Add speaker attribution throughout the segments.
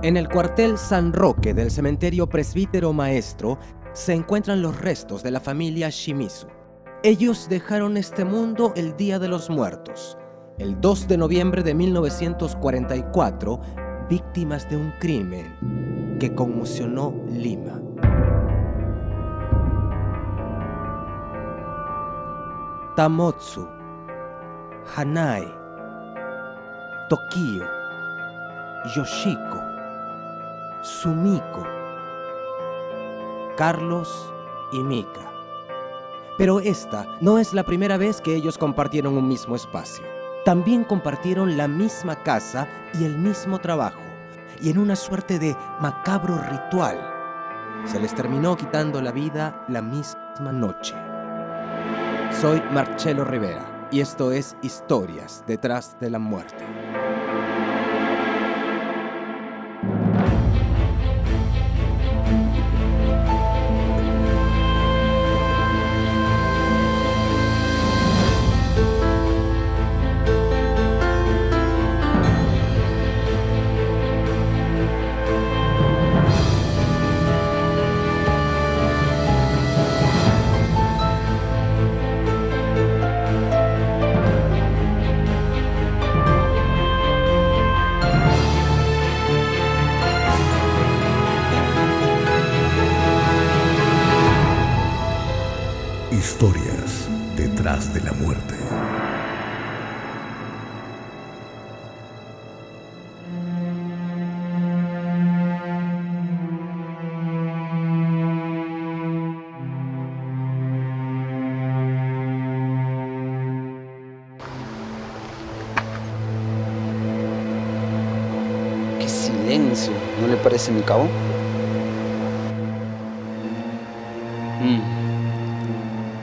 Speaker 1: En el cuartel San Roque del cementerio Presbítero Maestro se encuentran los restos de la familia Shimizu. Ellos dejaron este mundo el Día de los Muertos, el 2 de noviembre de 1944, víctimas de un crimen que conmocionó Lima. Tamotsu, Hanae, Tokio, Yoshiko, Sumiko, Carlos y Mika. Pero esta no es la primera vez que ellos compartieron un mismo espacio. También compartieron la misma casa y el mismo trabajo. Y en una suerte de macabro ritual, se les terminó quitando la vida la misma noche. Soy Marcelo Rivera y esto es Historias detrás de la muerte.
Speaker 2: Historias detrás de la muerte.
Speaker 3: ¡Qué silencio! ¿No le parece, mi cabo?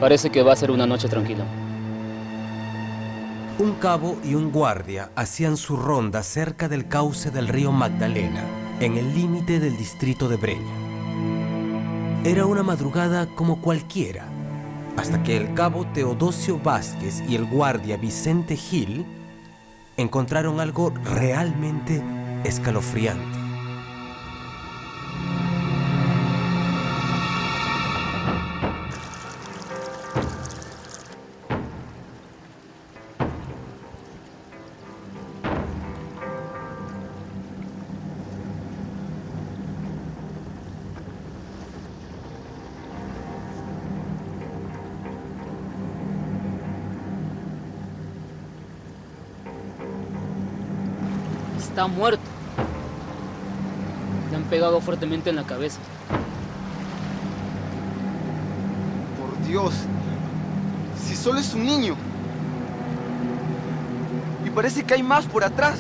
Speaker 4: Parece que va a ser una noche tranquila.
Speaker 1: Un cabo y un guardia hacían su ronda cerca del cauce del río Magdalena, en el límite del distrito de Breña. Era una madrugada como cualquiera, hasta que el cabo Teodosio Vázquez y el guardia Vicente Gil encontraron algo realmente escalofriante.
Speaker 4: Está muerto. Le han pegado fuertemente en la cabeza.
Speaker 5: Por Dios, si solo es un niño. Y parece que hay más por atrás.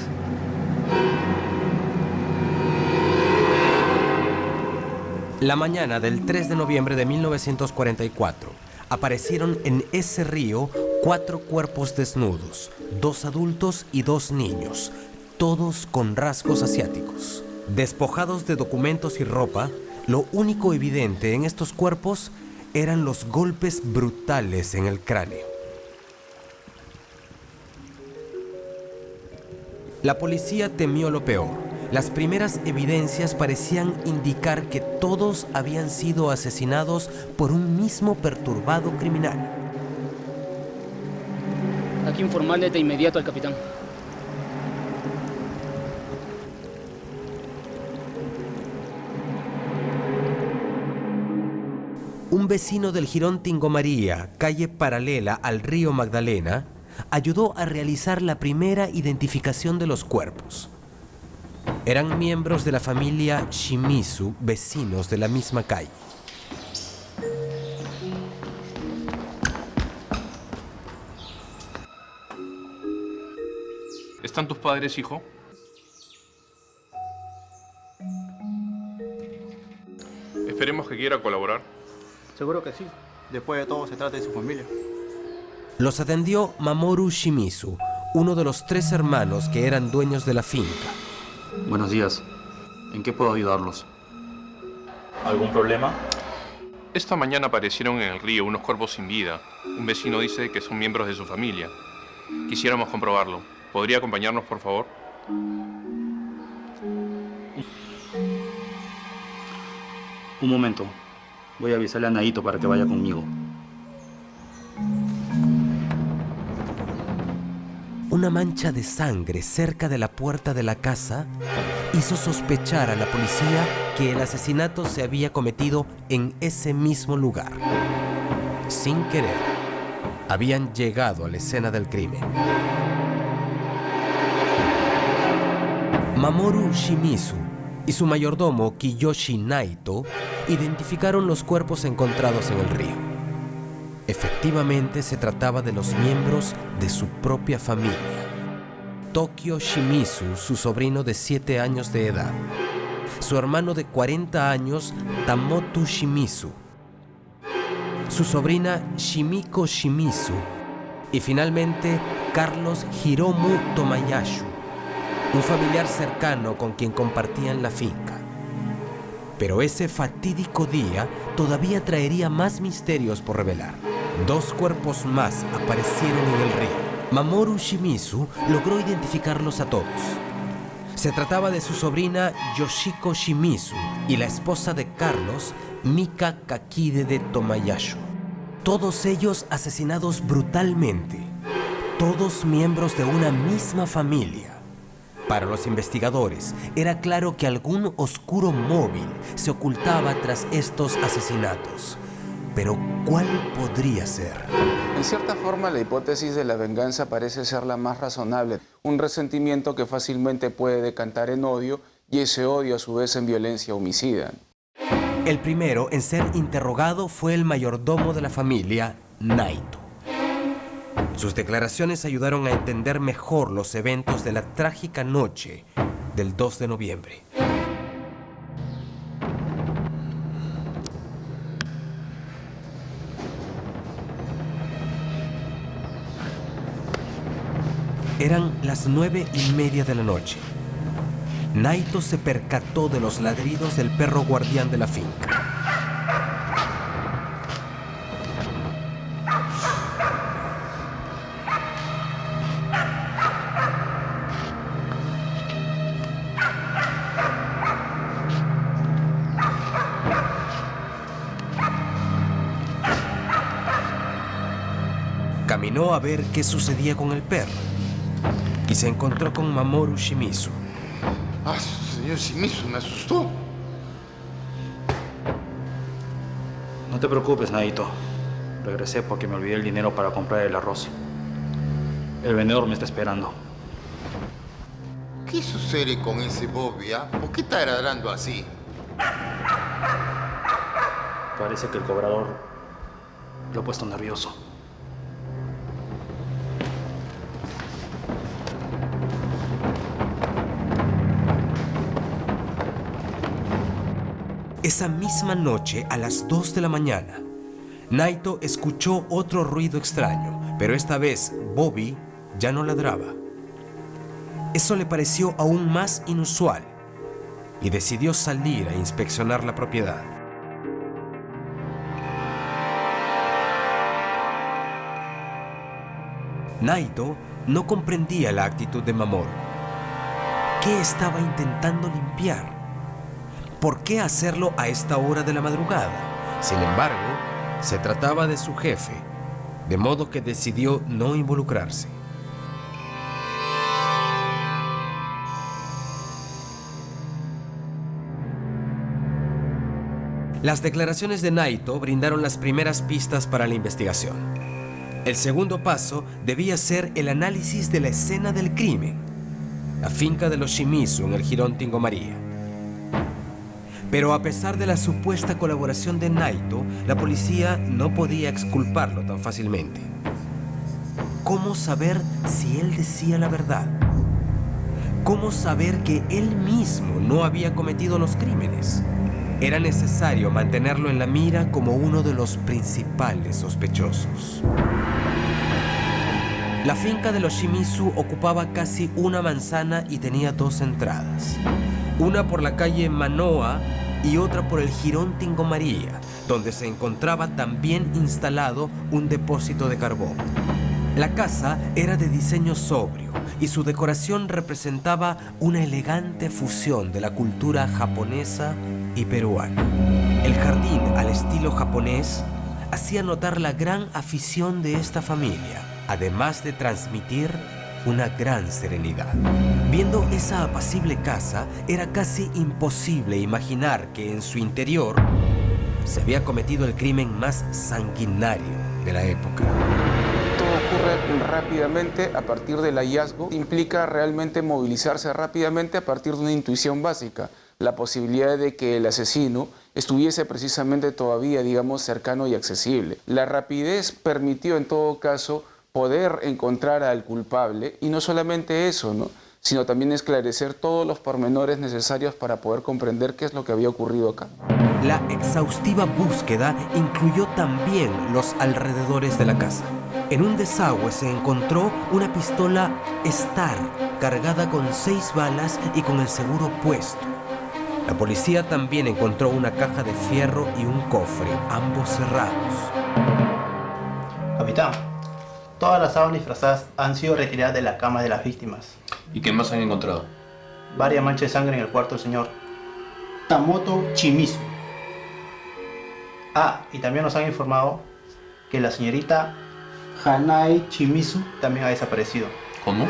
Speaker 1: La mañana del 3 de noviembre de 1944, aparecieron en ese río 4 cuerpos desnudos, 2 adultos y 2 niños, todos con rasgos asiáticos. Despojados de documentos y ropa, lo único evidente en estos cuerpos eran los golpes brutales en el cráneo. La policía temió lo peor. Las primeras evidencias parecían indicar que todos habían sido asesinados por un mismo perturbado criminal.
Speaker 4: Hay que informarle de inmediato al capitán.
Speaker 1: Un vecino del Jirón Tingomaría, calle paralela al río Magdalena, ayudó a realizar la primera identificación de los cuerpos. Eran miembros de la familia Shimizu, vecinos de la misma calle.
Speaker 6: ¿Están tus padres, hijo? Esperemos que quiera colaborar.
Speaker 7: Seguro que sí. Después de todo, se trata de su familia.
Speaker 1: Los atendió Mamoru Shimizu, uno de los 3 hermanos que eran dueños de la finca.
Speaker 8: Buenos días. ¿En qué puedo ayudarlos?
Speaker 9: ¿Algún problema?
Speaker 6: Esta mañana aparecieron en el río unos cuerpos sin vida. Un vecino dice que son miembros de su familia. Quisiéramos comprobarlo. ¿Podría acompañarnos, por favor?
Speaker 8: Un momento. Voy a avisarle a Naito para que vaya conmigo.
Speaker 1: Una mancha de sangre cerca de la puerta de la casa hizo sospechar a la policía que el asesinato se había cometido en ese mismo lugar. Sin querer, habían llegado a la escena del crimen. Mamoru Shimizu y su mayordomo Kiyoshi Naito identificaron los cuerpos encontrados en el río. Efectivamente, se trataba de los miembros de su propia familia. Tokyo Shimizu, su sobrino de 7 años de edad. Su hermano de 40 años, Tamotu Shimizu. Su sobrina Shimiko Shimizu. Y finalmente, Carlos Hiromu Tomayashu, un familiar cercano con quien compartían la finca. Pero ese fatídico día todavía traería más misterios por revelar. 2 cuerpos más aparecieron en el río. Mamoru Shimizu logró identificarlos a todos. Se trataba de su sobrina Yoshiko Shimizu y la esposa de Carlos, Mika Kakide de Tomayashu. Todos ellos asesinados brutalmente. Todos miembros de una misma familia. Para los investigadores, era claro que algún oscuro móvil se ocultaba tras estos asesinatos. Pero, ¿cuál podría ser?
Speaker 10: En cierta forma, la hipótesis de la venganza parece ser la más razonable. Un resentimiento que fácilmente puede decantar en odio y ese odio a su vez en violencia homicida.
Speaker 1: El primero en ser interrogado fue el mayordomo de la familia, Naito. Sus declaraciones ayudaron a entender mejor los eventos de la trágica noche del 2 de noviembre. Eran las 9:30 de la noche. Naito se percató de los ladridos del perro guardián de la finca. Caminó a ver qué sucedía con el perro y se encontró con Mamoru Shimizu.
Speaker 5: Ah, señor Shimizu, me asustó.
Speaker 8: No te preocupes, Naito. Regresé porque me olvidé el dinero para comprar el arroz. El vendedor me está esperando.
Speaker 11: ¿Qué sucede con ese Bobby, ah? ¿Por qué está ladrando así?
Speaker 8: Parece que el cobrador lo ha puesto nervioso.
Speaker 1: Esa misma noche, a las 2 de la mañana, Naito escuchó otro ruido extraño, pero esta vez Bobby ya no ladraba. Eso le pareció aún más inusual y decidió salir a inspeccionar la propiedad. Naito no comprendía la actitud de Mamoru. ¿Qué estaba intentando limpiar? ¿Por qué hacerlo a esta hora de la madrugada? Sin embargo, se trataba de su jefe, de modo que decidió no involucrarse. Las declaraciones de Naito brindaron las primeras pistas para la investigación. El segundo paso debía ser el análisis de la escena del crimen, la finca de los Shimizu en el jirón Tingo María. Pero a pesar de la supuesta colaboración de Naito, la policía no podía exculparlo tan fácilmente. ¿Cómo saber si él decía la verdad? ¿Cómo saber que él mismo no había cometido los crímenes? Era necesario mantenerlo en la mira como uno de los principales sospechosos. La finca de los Shimizu ocupaba casi una manzana y tenía 2 entradas. Una por la calle Manoa y otra por el jirón Tingo María, donde se encontraba también instalado un depósito de carbón. La casa era de diseño sobrio y su decoración representaba una elegante fusión de la cultura japonesa y peruana. El jardín al estilo japonés hacía notar la gran afición de esta familia, además de transmitir una gran serenidad. Viendo esa apacible casa, era casi imposible imaginar que en su interior se había cometido el crimen más sanguinario de la época.
Speaker 10: Todo ocurre rápidamente a partir del hallazgo. Implica realmente movilizarse rápidamente a partir de una intuición básica. La posibilidad de que el asesino estuviese precisamente todavía, digamos, cercano y accesible. La rapidez permitió en todo caso poder encontrar al culpable y no solamente eso, ¿no?, sino también esclarecer todos los pormenores necesarios para poder comprender qué es lo que había ocurrido acá.
Speaker 1: La exhaustiva búsqueda incluyó también los alrededores de la casa. En un desagüe se encontró una pistola Star cargada con 6 balas y con el seguro puesto. La policía también encontró una caja de fierro y un cofre, ambos cerrados.
Speaker 7: Capitán, todas las sábanas disfrazadas han sido retiradas de la cama de las víctimas.
Speaker 9: ¿Y qué más han encontrado?
Speaker 7: Varias manchas de sangre en el cuarto del señor Tamoto Shimizu. Y también nos han informado que la señorita Hanae Shimizu también ha desaparecido.
Speaker 9: ¿Cómo?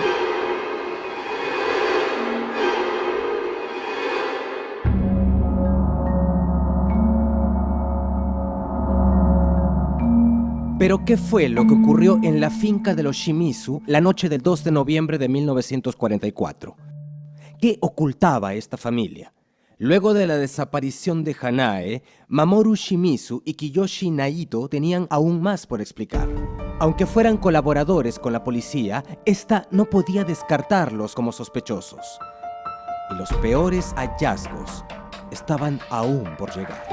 Speaker 1: Pero ¿qué fue lo que ocurrió en la finca de los Shimizu la noche del 2 de noviembre de 1944? ¿Qué ocultaba esta familia? Luego de la desaparición de Hanae, Mamoru Shimizu y Kiyoshi Naito tenían aún más por explicar. Aunque fueran colaboradores con la policía, esta no podía descartarlos como sospechosos. Y los peores hallazgos estaban aún por llegar.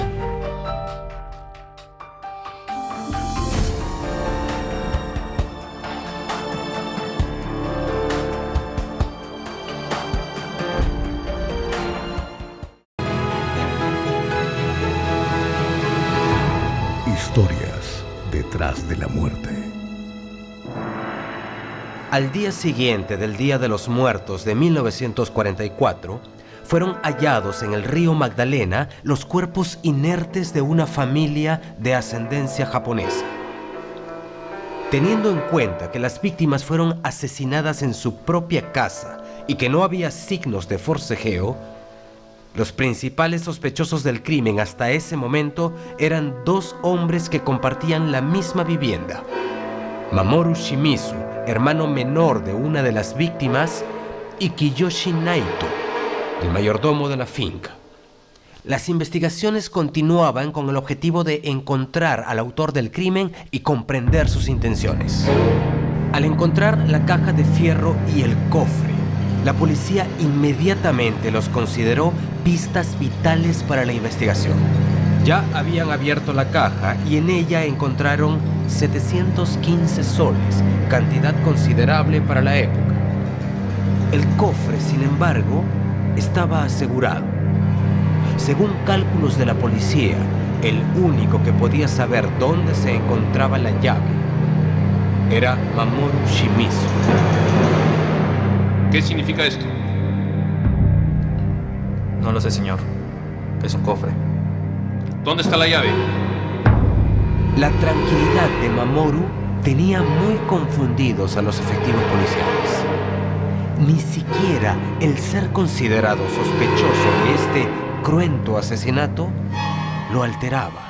Speaker 2: Historias detrás de la muerte.
Speaker 1: Al día siguiente del Día de los Muertos de 1944, fueron hallados en el río Magdalena los cuerpos inertes de una familia de ascendencia japonesa. Teniendo en cuenta que las víctimas fueron asesinadas en su propia casa y que no había signos de forcejeo, los principales sospechosos del crimen hasta ese momento eran 2 hombres que compartían la misma vivienda. Mamoru Shimizu, hermano menor de una de las víctimas, y Kiyoshi Naito, el mayordomo de la finca. Las investigaciones continuaban con el objetivo de encontrar al autor del crimen y comprender sus intenciones. Al encontrar la caja de fierro y el cofre, la policía inmediatamente los consideró pistas vitales para la investigación. Ya habían abierto la caja y en ella encontraron 715 soles, cantidad considerable para la época. El cofre, sin embargo, estaba asegurado. Según cálculos de la policía, el único que podía saber dónde se encontraba la llave era Mamoru Shimizu.
Speaker 6: ¿Qué significa esto?
Speaker 8: No lo sé, señor. Es un cofre.
Speaker 6: ¿Dónde está la llave?
Speaker 1: La tranquilidad de Mamoru tenía muy confundidos a los efectivos policiales. Ni siquiera el ser considerado sospechoso de este cruento asesinato lo alteraba.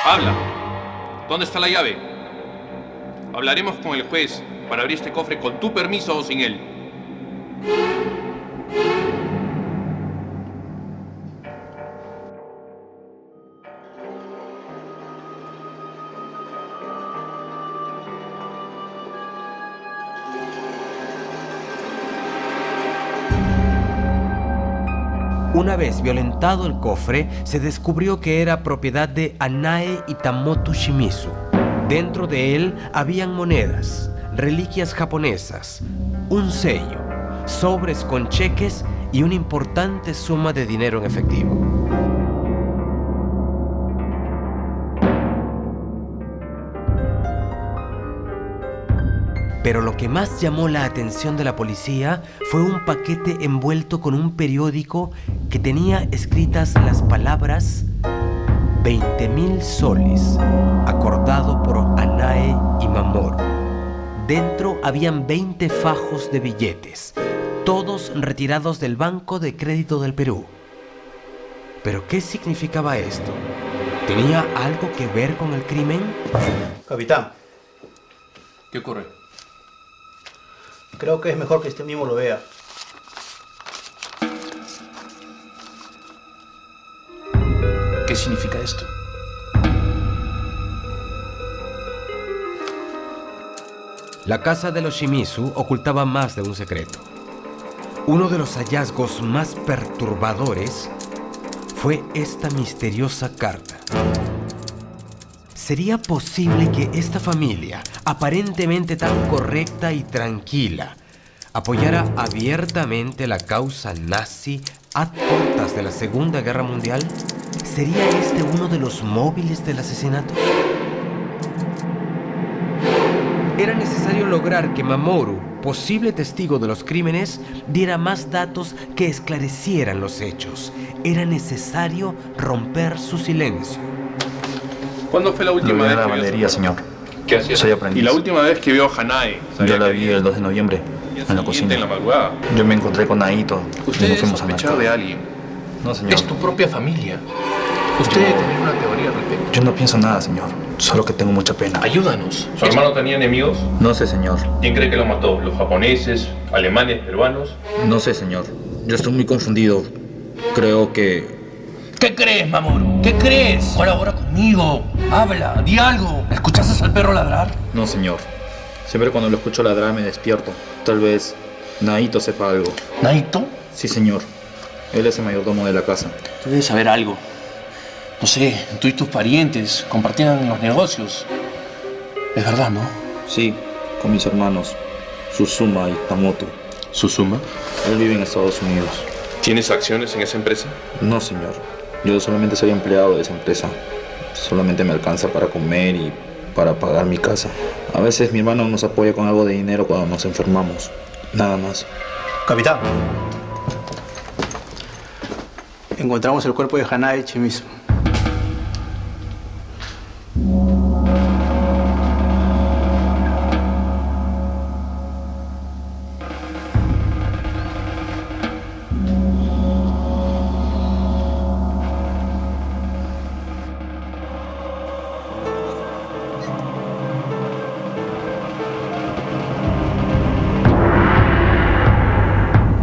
Speaker 6: ¡Habla! ¿Dónde está la llave? Hablaremos con el juez para abrir este cofre con tu permiso o sin él.
Speaker 1: Una vez violentado el cofre, se descubrió que era propiedad de Hanae y Tamoto Shimizu. Dentro de él habían monedas, reliquias japonesas, un sello, sobres con cheques y una importante suma de dinero en efectivo. Pero lo que más llamó la atención de la policía fue un paquete envuelto con un periódico que tenía escritas las palabras 20.000 soles, acordado por Hanae y Mamoru. Dentro habían 20 fajos de billetes, todos retirados del Banco de Crédito del Perú. ¿Pero qué significaba esto? ¿Tenía algo que ver con el crimen?
Speaker 7: Capitán,
Speaker 6: ¿Qué ocurre?
Speaker 7: creo que es mejor que usted mismo lo vea.
Speaker 6: ¿Qué significa esto?
Speaker 1: La casa de los Shimizu ocultaba más de un secreto. Uno de los hallazgos más perturbadores fue esta misteriosa carta. ¿Sería posible que esta familia, aparentemente tan correcta y tranquila, apoyara abiertamente la causa nazi a puertas de la Segunda Guerra Mundial? ¿Sería este uno de los móviles del asesinato? Era necesario lograr que Mamoru, posible testigo de los crímenes, diera más datos que esclarecieran los hechos. Era necesario romper su silencio.
Speaker 6: ¿Cuándo fue la
Speaker 8: Yo
Speaker 6: última
Speaker 8: voy a
Speaker 6: vez
Speaker 8: la
Speaker 6: que vio
Speaker 8: lavandería,
Speaker 6: a su
Speaker 8: señor.
Speaker 6: ¿Qué hacía?
Speaker 8: Soy aprendiz.
Speaker 6: Y la última vez que vio a Hanae.
Speaker 8: Yo la vi el 2 de noviembre, en la cocina.
Speaker 6: En la madrugada.
Speaker 8: Yo me encontré con Naito y
Speaker 6: Usted
Speaker 8: nos
Speaker 6: es
Speaker 8: fuimos a
Speaker 6: sospechado
Speaker 8: mercado.
Speaker 6: de alguien.
Speaker 8: No, señor.
Speaker 6: Es tu propia familia. Usted debe tener una teoría al respecto.
Speaker 8: Yo no pienso nada, señor. Solo que tengo mucha pena.
Speaker 6: Ayúdanos. ¿Su hermano tenía enemigos?
Speaker 8: No sé, señor.
Speaker 6: ¿Quién cree que lo mató? ¿Los japoneses, alemanes, peruanos?
Speaker 8: No sé, señor. Yo estoy muy confundido. Creo que...
Speaker 12: ¿Qué crees, Mamoru? ¿Qué crees? Colabora conmigo. Habla, di algo. ¿Escuchaste al perro ladrar?
Speaker 8: No, señor. Siempre cuando lo escucho ladrar me despierto. Tal vez Naito sepa algo.
Speaker 12: ¿Naito?
Speaker 8: Sí, señor. Él es el mayordomo de la casa.
Speaker 12: Tú debes saber algo. No sé, tú y tus parientes compartían los negocios. Es verdad, ¿no?
Speaker 8: Sí, con mis hermanos. Susuma y Tamoto.
Speaker 6: ¿Susuma?
Speaker 8: Él vive en Estados Unidos.
Speaker 6: ¿Tienes acciones en esa empresa?
Speaker 8: No, señor. Yo solamente soy empleado de esa empresa. Solamente me alcanza para comer y para pagar mi casa. A veces mi hermano nos apoya con algo de dinero cuando nos enfermamos. Nada más.
Speaker 7: Capitán, encontramos el cuerpo de Hanae Shimizu.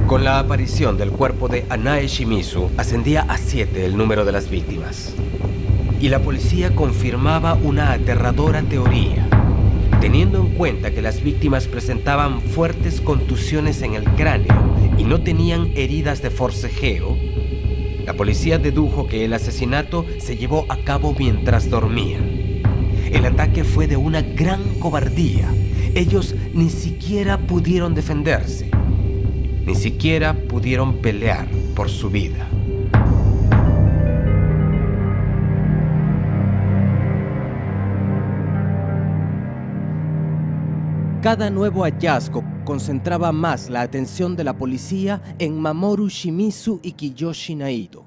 Speaker 1: Con la aparición del cuerpo de Hanae Shimizu, ascendía a 7 el número de las víctimas. Y la policía confirmaba una aterradora teoría. Teniendo en cuenta que las víctimas presentaban fuertes contusiones en el cráneo y no tenían heridas de forcejeo, la policía dedujo que el asesinato se llevó a cabo mientras dormían. El ataque fue de una gran cobardía. Ellos ni siquiera pudieron defenderse. Ni siquiera pudieron pelear por su vida. Cada nuevo hallazgo concentraba más la atención de la policía en Mamoru Shimizu y Kiyoshi Naito.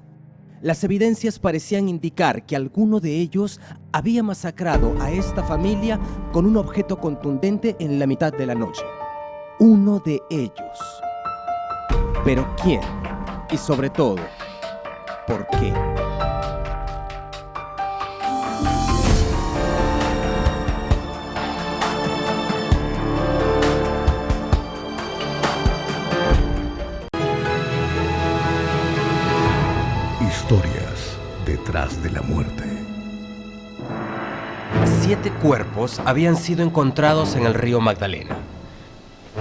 Speaker 1: Las evidencias parecían indicar que alguno de ellos había masacrado a esta familia con un objeto contundente en la mitad de la noche. Uno de ellos. ¿Pero quién? Y sobre todo, ¿por qué?
Speaker 2: Historias detrás de la muerte.
Speaker 1: 7 cuerpos habían sido encontrados en el río Magdalena.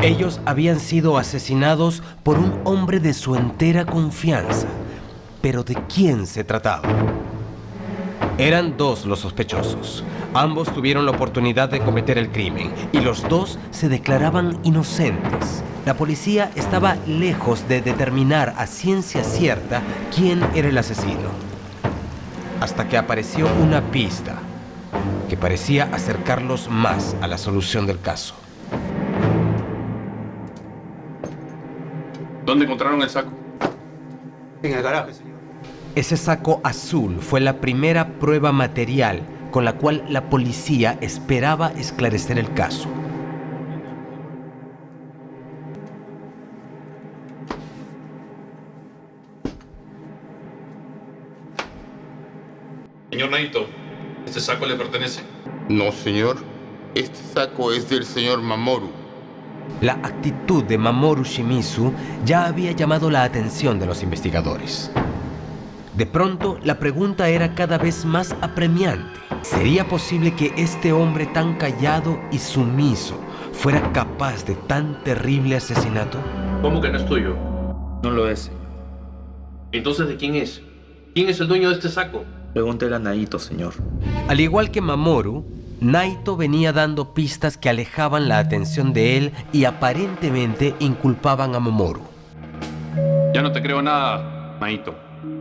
Speaker 1: Ellos habían sido asesinados por un hombre de su entera confianza. ¿Pero de quién se trataba? Eran 2 los sospechosos. Ambos tuvieron la oportunidad de cometer el crimen y los 2 se declaraban inocentes. La policía estaba lejos de determinar a ciencia cierta quién era el asesino. Hasta que apareció una pista que parecía acercarlos más a la solución del caso.
Speaker 6: ¿Dónde encontraron el saco?
Speaker 5: En el garaje, señor.
Speaker 1: Ese saco azul fue la primera prueba material con la cual la policía esperaba esclarecer el caso.
Speaker 6: Señor Naito, ¿este saco le pertenece?
Speaker 11: No, señor. Este saco es del señor Mamoru.
Speaker 1: La actitud de Mamoru Shimizu ya había llamado la atención de los investigadores. De pronto, la pregunta era cada vez más apremiante. ¿Sería posible que este hombre tan callado y sumiso fuera capaz de tan terrible asesinato?
Speaker 6: ¿Cómo que no es tuyo?
Speaker 8: No lo es, señor.
Speaker 6: Entonces, ¿de quién es? ¿Quién es el dueño de este saco?
Speaker 8: Pregúntele a Naito, señor.
Speaker 1: Al igual que Mamoru, Naito venía dando pistas que alejaban la atención de él y aparentemente inculpaban a Mamoru.
Speaker 6: Ya no te creo nada, Naito.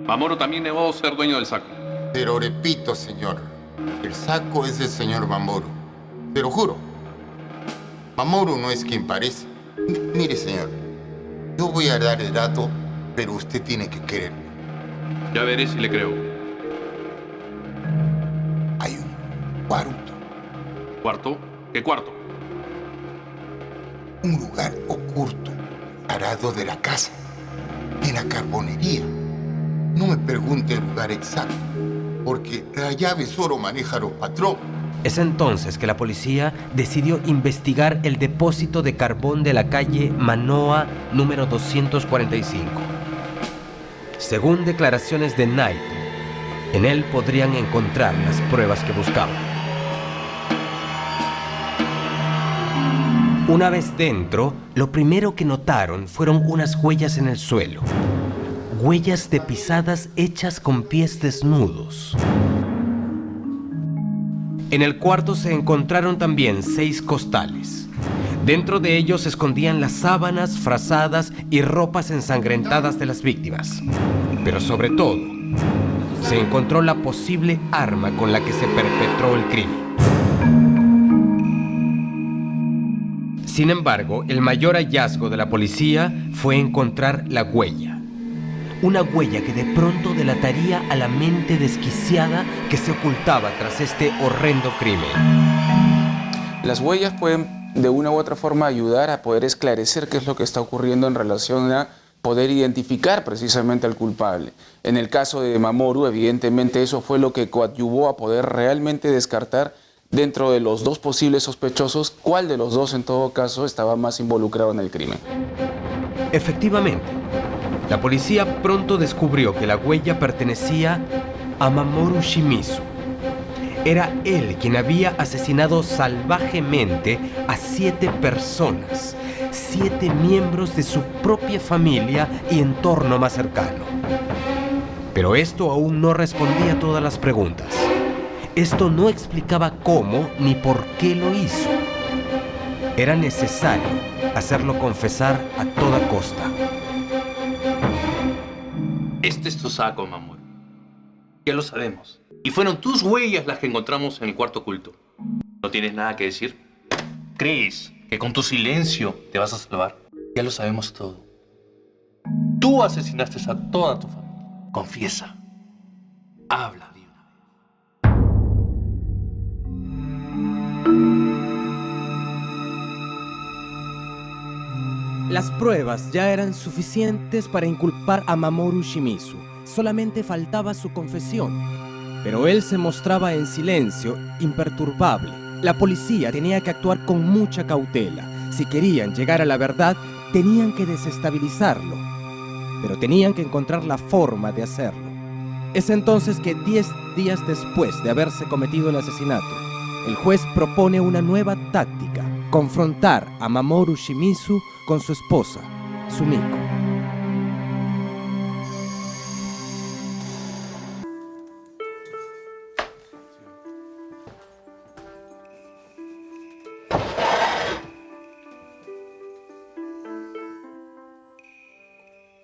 Speaker 6: Mamoru también negó ser dueño del saco.
Speaker 11: Pero repito, señor, el saco es del señor Mamoru. Te lo juro. Mamoru no es quien parece. Mire, señor, yo voy a dar el dato, pero usted tiene que creerme.
Speaker 6: Ya veré si le creo.
Speaker 11: Hay un cuarto.
Speaker 6: ¿Cuarto? ¿Qué cuarto?
Speaker 11: Un lugar oculto, al lado de la casa, en la carbonería. No me pregunte el lugar exacto, porque la llave solo maneja los patrones.
Speaker 1: Es entonces que la policía decidió investigar el depósito de carbón de la calle Manoa número 245. Según declaraciones de Naito, en él podrían encontrar las pruebas que buscaban. Una vez dentro, lo primero que notaron fueron unas huellas en el suelo. Huellas de pisadas hechas con pies desnudos. En el cuarto se encontraron también 6 costales. Dentro de ellos se escondían las sábanas, frazadas y ropas ensangrentadas de las víctimas. Pero sobre todo, se encontró la posible arma con la que se perpetró el crimen. Sin embargo, el mayor hallazgo de la policía fue encontrar la huella. Una huella que de pronto delataría a la mente desquiciada que se ocultaba tras este horrendo crimen.
Speaker 10: Las huellas pueden de una u otra forma ayudar a poder esclarecer qué es lo que está ocurriendo en relación a poder identificar precisamente al culpable. En el caso de Mamoru, evidentemente eso fue lo que coadyuvó a poder realmente descartar dentro de los 2 posibles sospechosos, cuál de los 2 en todo caso estaba más involucrado en el crimen.
Speaker 1: Efectivamente, la policía pronto descubrió que la huella pertenecía a Mamoru Shimizu. Era él quien había asesinado salvajemente a 7 personas, 7 miembros de su propia familia y entorno más cercano. Pero esto aún no respondía a todas las preguntas. Esto no explicaba cómo ni por qué lo hizo. Era necesario hacerlo confesar a toda costa.
Speaker 6: Este es tu saco, Mamoru. Ya lo sabemos. Y fueron tus huellas las que encontramos en el cuarto oculto. ¿No tienes nada que decir?
Speaker 12: ¿Crees que con tu silencio te vas a salvar? Ya lo sabemos todo. Tú asesinaste a toda tu familia. Confiesa. Habla de una vez.
Speaker 1: Las pruebas ya eran suficientes para inculpar a Mamoru Shimizu. Solamente faltaba su confesión. Pero él se mostraba en silencio, imperturbable. La policía tenía que actuar con mucha cautela. Si querían llegar a la verdad, tenían que desestabilizarlo. Pero tenían que encontrar la forma de hacerlo. Es entonces que 10 días después de haberse cometido el asesinato, el juez propone una nueva táctica: confrontar a Mamoru Shimizu con su esposa, Sumiko.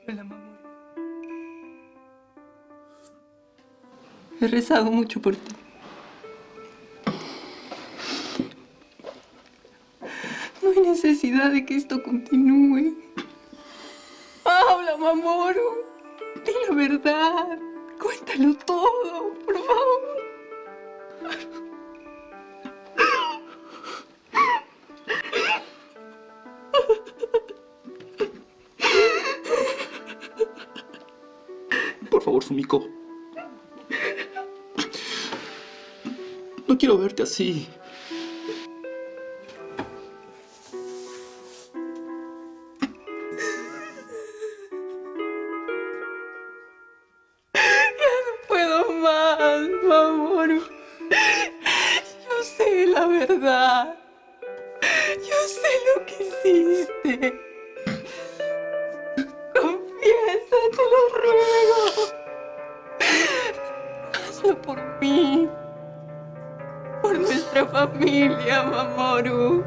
Speaker 13: Hola, Mamoru. He rezado mucho por ti. No hay necesidad de que esto continúe. Habla, Mamoru. Dile verdad. Cuéntalo todo, por favor.
Speaker 9: Por favor, Sumiko. No quiero verte así.
Speaker 13: Puedo más, Mamoru. Yo sé la verdad. Yo sé lo que hiciste. Confiesa, te lo ruego. Hazlo por mí. Por nuestra familia, Mamoru.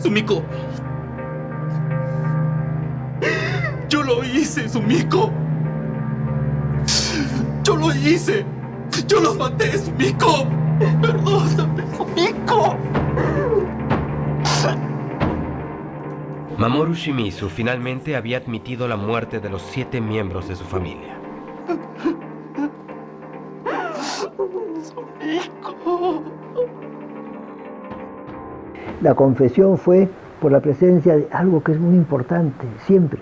Speaker 9: Sumiko. Yo lo hice, Sumiko. Yo lo hice. Yo los maté, Sumiko. Perdóname, Sumiko.
Speaker 1: Mamoru Shimizu finalmente había admitido la muerte de los 7 miembros de su familia.
Speaker 9: Sumiko.
Speaker 14: La confesión fue por la presencia de algo que es muy importante, siempre,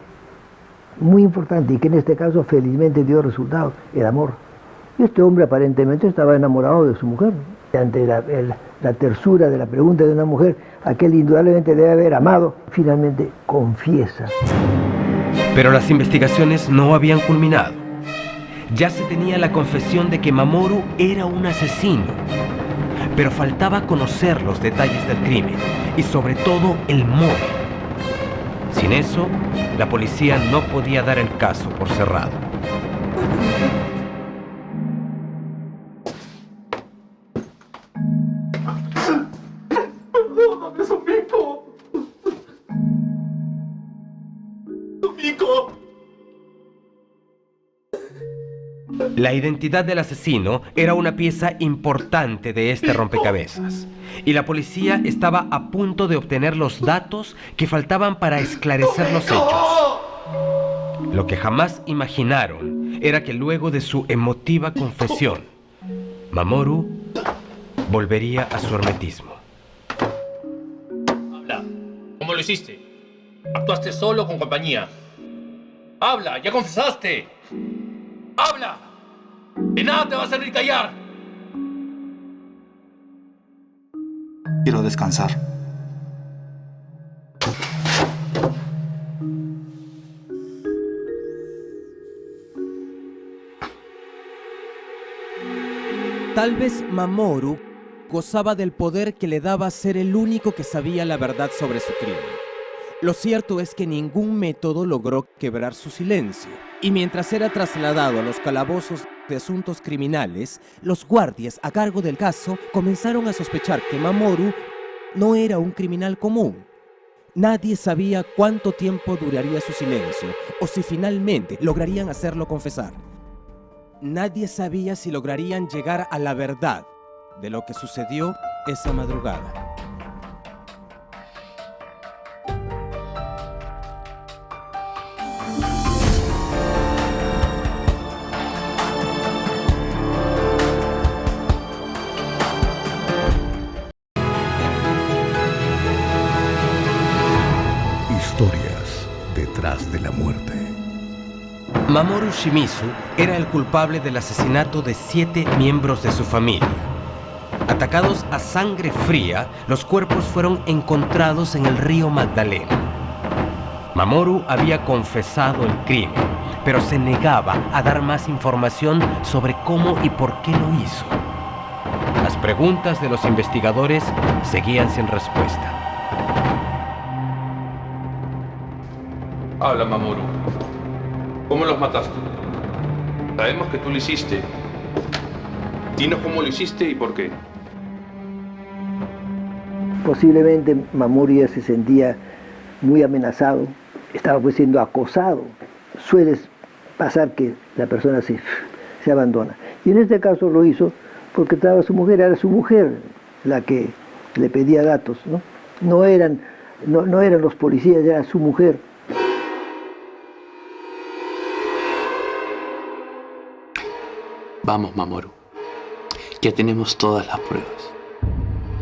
Speaker 14: muy importante, y que en este caso felizmente dio resultado, el amor. Y este hombre aparentemente estaba enamorado de su mujer. Ante la tersura de la pregunta de una mujer, aquel indudablemente debe haber amado, finalmente confiesa.
Speaker 1: Pero las investigaciones no habían culminado. Ya se tenía la confesión de que Mamoru era un asesino, pero faltaba conocer los detalles del crimen y sobre todo el móvil. Sin eso, la policía no podía dar el caso por cerrado.
Speaker 9: Perdóname, Sumiko. Sumiko.
Speaker 1: La identidad del asesino era una pieza importante de este rompecabezas, y la policía estaba a punto de obtener los datos que faltaban para esclarecer los hechos. Lo que jamás imaginaron era que luego de su emotiva confesión, Mamoru volvería a su hermetismo.
Speaker 12: Habla. ¿Cómo lo hiciste? ¿Actuaste solo o con compañía? Habla, ya confesaste. ¡Habla! De nada te va a servir callar.
Speaker 7: Quiero descansar.
Speaker 1: Tal vez Mamoru gozaba del poder que le daba ser el único que sabía la verdad sobre su crimen. Lo cierto es que ningún método logró quebrar su silencio, y mientras era trasladado a los calabozos de asuntos criminales, los guardias a cargo del caso comenzaron a sospechar que Mamoru no era un criminal común. Nadie sabía cuánto tiempo duraría su silencio, o si finalmente lograrían hacerlo confesar. Nadie sabía si lograrían llegar a la verdad de lo que sucedió esa madrugada.
Speaker 2: Historias detrás de la muerte.
Speaker 1: Mamoru Shimizu era el culpable del asesinato de 7 miembros de su familia. Atacados a sangre fría, los cuerpos fueron encontrados en el río Magdalena. Mamoru había confesado el crimen, pero se negaba a dar más información sobre cómo y por qué lo hizo. Las preguntas de los investigadores seguían sin respuesta.
Speaker 6: Habla, Mamoru. ¿Cómo los mataste? Sabemos que tú lo hiciste. Dinos cómo lo hiciste y por qué.
Speaker 14: Posiblemente Mamoru ya se sentía muy amenazado, estaba pues siendo acosado. Suele pasar que la persona se abandona. Y en este caso lo hizo porque estaba su mujer, era su mujer la que le pedía datos, ¿no? No eran los policías, era su mujer.
Speaker 6: Vamos, Mamoru. Ya tenemos todas las pruebas.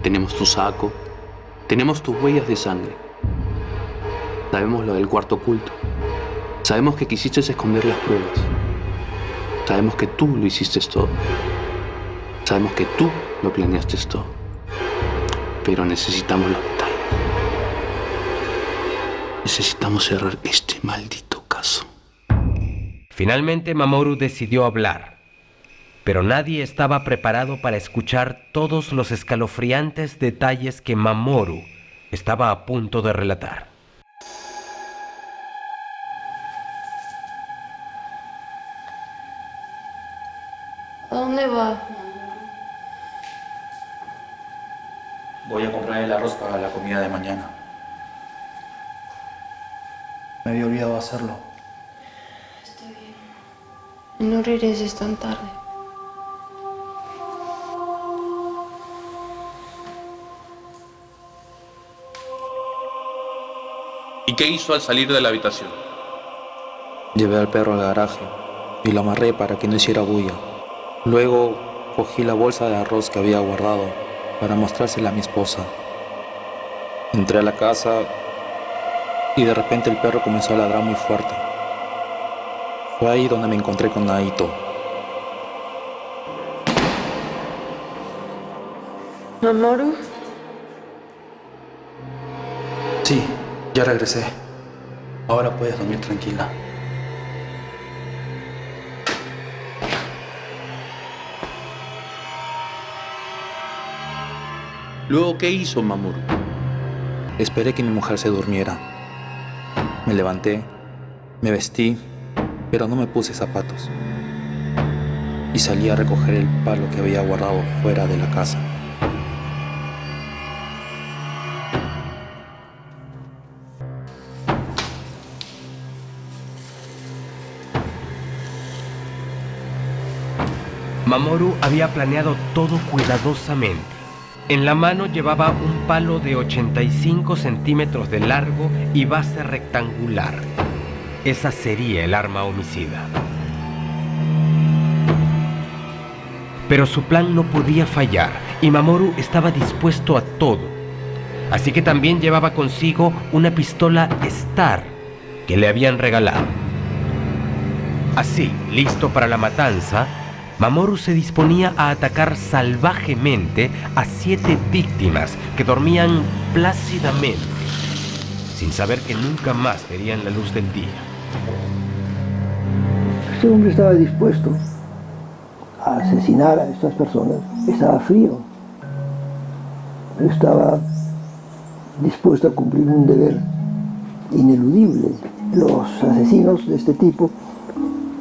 Speaker 6: Tenemos tu saco, tenemos tus huellas de sangre. Sabemos lo del cuarto oculto. Sabemos que quisiste esconder las pruebas. Sabemos que tú lo hiciste todo. Sabemos que tú lo planeaste todo. Pero necesitamos los detalles. Necesitamos cerrar este maldito caso.
Speaker 1: Finalmente Mamoru decidió hablar, pero nadie estaba preparado para escuchar todos los escalofriantes detalles que Mamoru estaba a punto de relatar.
Speaker 13: ¿A dónde va?
Speaker 8: Voy a comprar el arroz para la comida de mañana. Me había olvidado hacerlo.
Speaker 13: Está bien. No regreses tan tarde.
Speaker 12: ¿Y qué hizo al salir de la habitación?
Speaker 8: Llevé al perro al garaje y lo amarré para que no hiciera bulla. Luego cogí la bolsa de arroz que había guardado para mostrársela a mi esposa. Entré a la casa y de repente el perro comenzó a ladrar muy fuerte. Fue ahí donde me encontré con Naito.
Speaker 13: ¿Mamoru?
Speaker 8: Sí, ya regresé. Ahora puedes dormir tranquila.
Speaker 6: Luego, ¿qué hizo Mamoru?
Speaker 8: Esperé que mi mujer se durmiera. Me levanté, me vestí, pero no me puse zapatos. Y salí a recoger el palo que había guardado fuera de la casa.
Speaker 1: Mamoru había planeado todo cuidadosamente. En la mano llevaba un palo de 85 centímetros de largo y base rectangular. Esa sería el arma homicida. Pero su plan no podía fallar y Mamoru estaba dispuesto a todo. Así que también llevaba consigo una pistola Star que le habían regalado. Así, listo para la matanza, Mamoru se disponía a atacar salvajemente a 7 víctimas que dormían plácidamente, sin saber que nunca más verían la luz del día.
Speaker 14: Este hombre estaba dispuesto a asesinar a estas personas. Estaba frío. Estaba dispuesto a cumplir un deber ineludible. Los asesinos de este tipo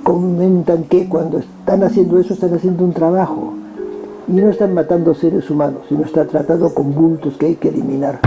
Speaker 14: comentan que cuando están haciendo eso están haciendo un trabajo y no están matando seres humanos, sino están tratando con bultos que hay que eliminar.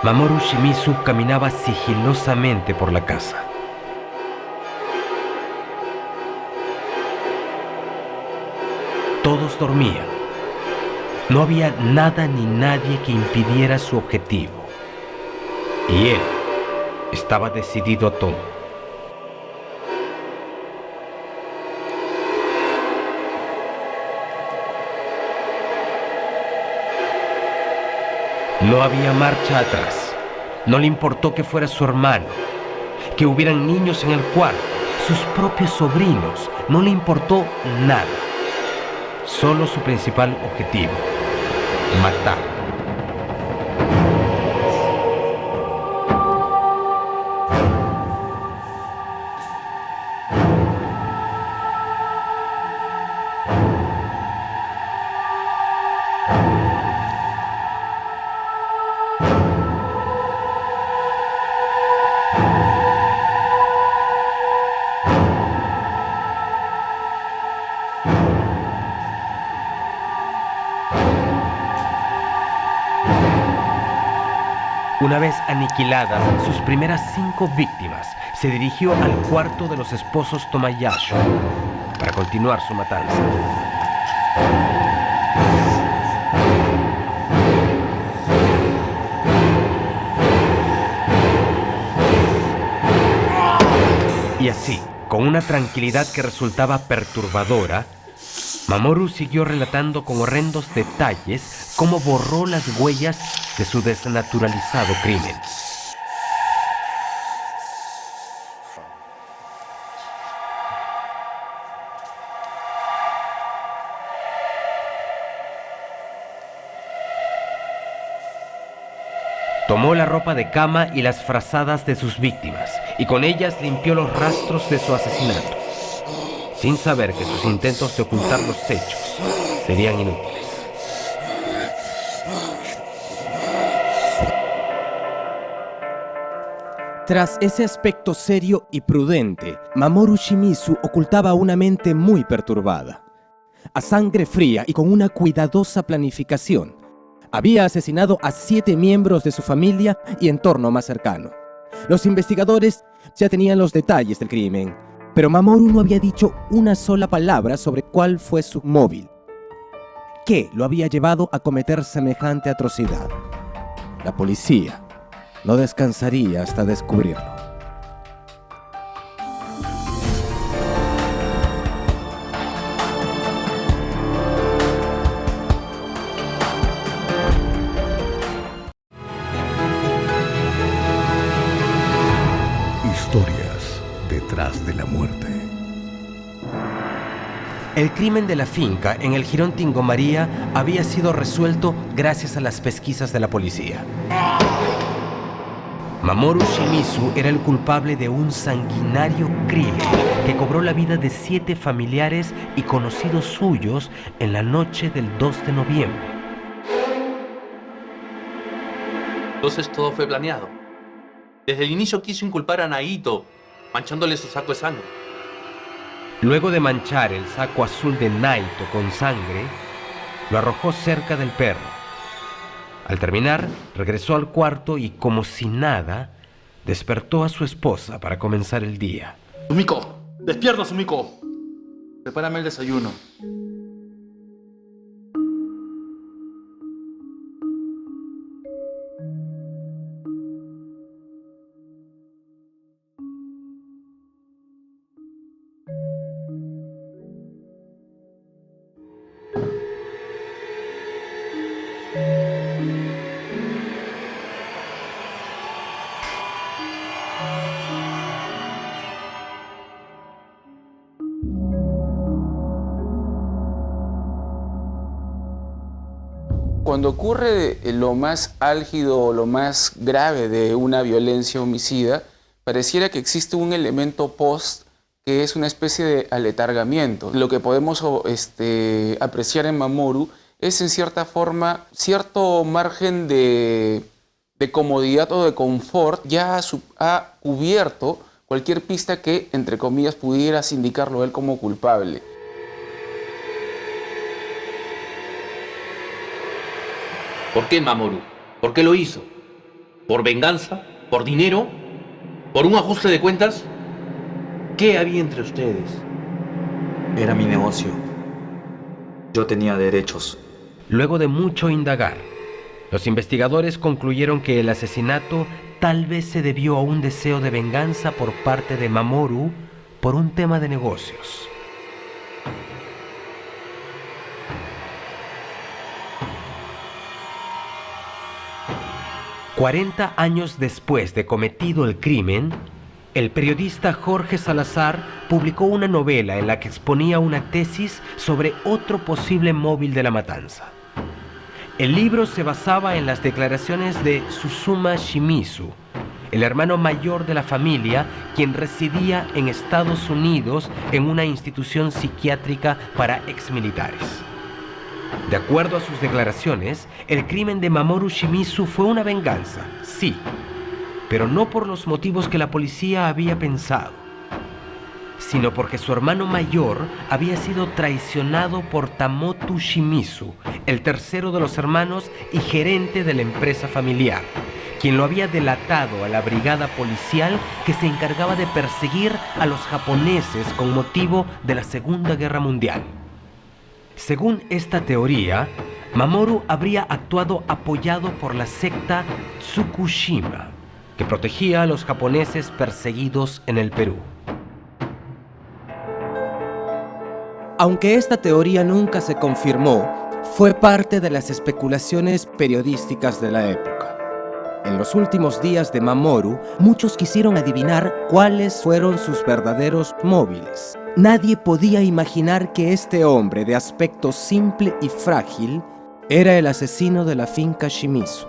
Speaker 1: Mamoru Shimizu caminaba sigilosamente por la casa. Todos dormían. No había nada ni nadie que impidiera su objetivo. Y él estaba decidido a todo. No había marcha atrás. No le importó que fuera su hermano, que hubieran niños en el cuarto, sus propios sobrinos. No le importó nada. Solo su principal objetivo: matar. Una vez aniquiladas sus primeras 5 víctimas, se dirigió al cuarto de los esposos Tomayasho para continuar su matanza. Y así, con una tranquilidad que resultaba perturbadora, Mamoru siguió relatando con horrendos detalles cómo borró las huellas de su desnaturalizado crimen. Tomó la ropa de cama y las frazadas de sus víctimas, y con ellas limpió los rastros de su asesinato, sin saber que sus intentos de ocultar los hechos serían inútiles. Tras ese aspecto serio y prudente, Mamoru Shimizu ocultaba una mente muy perturbada. A sangre fría y con una cuidadosa planificación, había asesinado a 7 miembros de su familia y entorno más cercano. Los investigadores ya tenían los detalles del crimen, pero Mamoru no había dicho una sola palabra sobre cuál fue su móvil. ¿Qué lo había llevado a cometer semejante atrocidad? La policía no descansaría hasta descubrirlo.
Speaker 2: Historias detrás de la muerte.
Speaker 1: El crimen de la finca en el jirón Tingo María había sido resuelto gracias a las pesquisas de la policía. Mamoru Shimizu era el culpable de un sanguinario crimen que cobró la vida de 7 familiares y conocidos suyos en la noche del 2 de noviembre.
Speaker 12: Entonces todo fue planeado. Desde el inicio quiso inculpar a Naito, manchándole su saco de sangre.
Speaker 1: Luego de manchar el saco azul de Naito con sangre, lo arrojó cerca del perro. Al terminar, regresó al cuarto y, como si nada, despertó a su esposa para comenzar el día.
Speaker 8: Sumiko, despierta, Sumiko. Prepárame el desayuno.
Speaker 10: Cuando ocurre lo más álgido o lo más grave de una violencia homicida, pareciera que existe un elemento post que es una especie de aletargamiento. Lo que podemos apreciar en Mamoru es en cierta forma cierto margen de comodidad o de confort. Ya ha cubierto cualquier pista que, entre comillas, pudiera sindicarlo a él como culpable.
Speaker 6: ¿Por qué Mamoru? ¿Por qué lo hizo? ¿Por venganza? ¿Por dinero? ¿Por un ajuste de cuentas? ¿Qué había entre ustedes?
Speaker 8: Era mi negocio. Yo tenía derechos.
Speaker 1: Luego de mucho indagar, los investigadores concluyeron que el asesinato tal vez se debió a un deseo de venganza por parte de Mamoru por un tema de negocios. «40 años después de cometido el crimen, el periodista Jorge Salazar publicó una novela en la que exponía una tesis sobre otro posible móvil de la matanza. El libro se basaba en las declaraciones de Susuma Shimizu, el hermano mayor de la familia, quien residía en Estados Unidos en una institución psiquiátrica para exmilitares. De acuerdo a sus declaraciones, el crimen de Mamoru Shimizu fue una venganza, sí, pero no por los motivos que la policía había pensado, sino porque su hermano mayor había sido traicionado por Tamotu Shimizu, el tercero de los hermanos y gerente de la empresa familiar, quien lo había delatado a la brigada policial que se encargaba de perseguir a los japoneses con motivo de la Segunda Guerra Mundial. Según esta teoría, Mamoru habría actuado apoyado por la secta Tsukushima, que protegía a los japoneses perseguidos en el Perú. Aunque esta teoría nunca se confirmó, fue parte de las especulaciones periodísticas de la época. En los últimos días de Mamoru, muchos quisieron adivinar cuáles fueron sus verdaderos móviles. Nadie podía imaginar que este hombre de aspecto simple y frágil era el asesino de la finca Shimizu.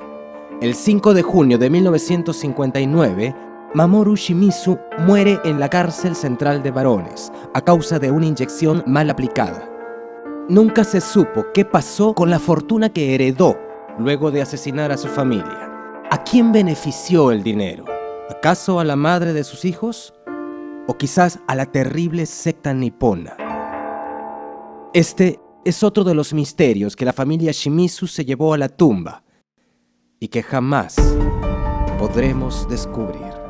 Speaker 1: El 5 de junio de 1959, Mamoru Shimizu muere en la cárcel central de varones a causa de una inyección mal aplicada. Nunca se supo qué pasó con la fortuna que heredó luego de asesinar a su familia. ¿A quién benefició el dinero? ¿Acaso a la madre de sus hijos? ¿O quizás a la terrible secta nipona? Este es otro de los misterios que la familia Shimizu se llevó a la tumba y que jamás podremos descubrir.